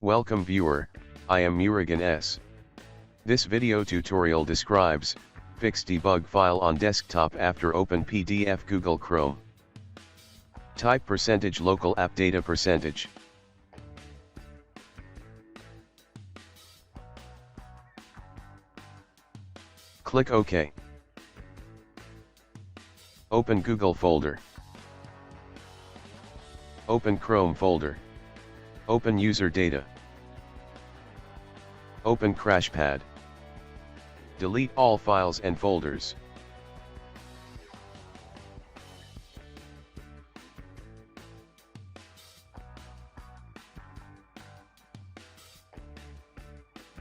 Welcome viewer, I am Murugan S. This video tutorial describes Fix Debug File on desktop after open PDF Google Chrome. Type %local app data %. Click OK. Open Google folder. Open Chrome folder. Open user data. Open CrashPad. Delete all files and folders.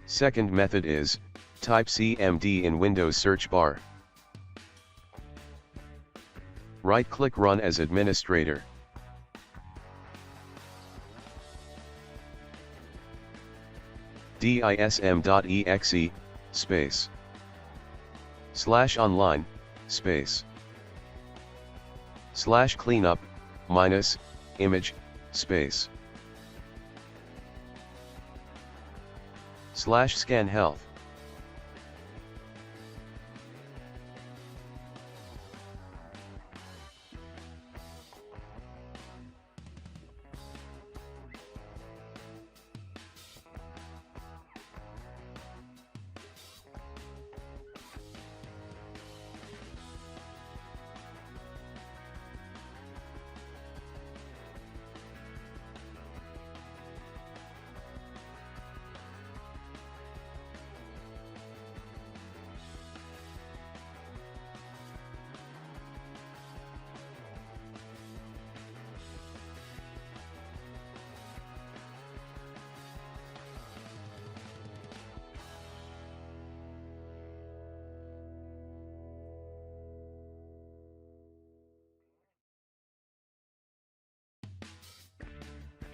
Second method is, type CMD in Windows search bar. Right-click Run as administrator. dism.exe, space. /online, space. /cleanup, -image, space. /scan health.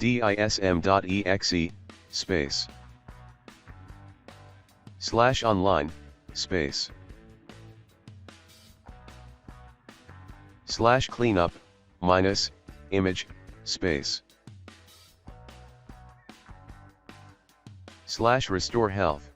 dism.exe, space. /online, space. /cleanup, -image, space. /restore health.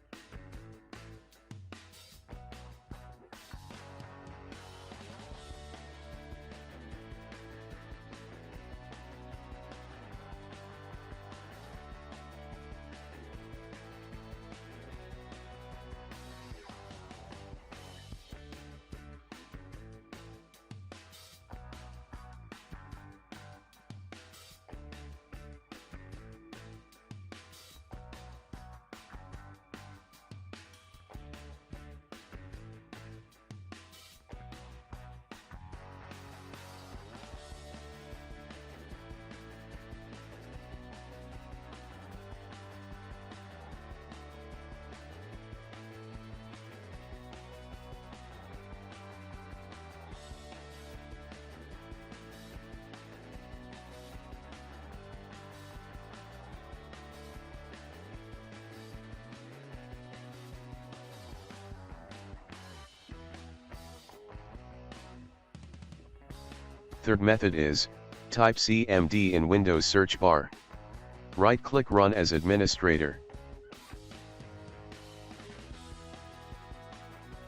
Third method is, type CMD in Windows search bar. Right-click Run as administrator.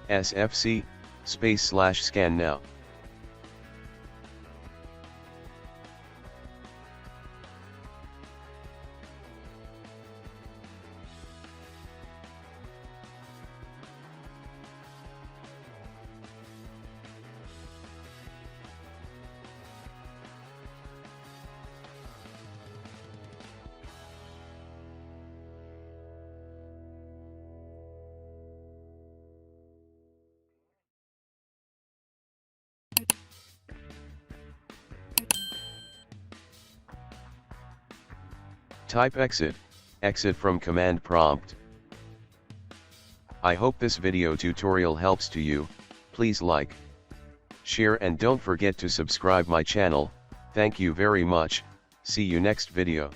SFC, space /scan now. Type exit from command prompt. I hope this video tutorial helps to you. Please like, share and don't forget to subscribe my channel. Thank you very much. See you next video.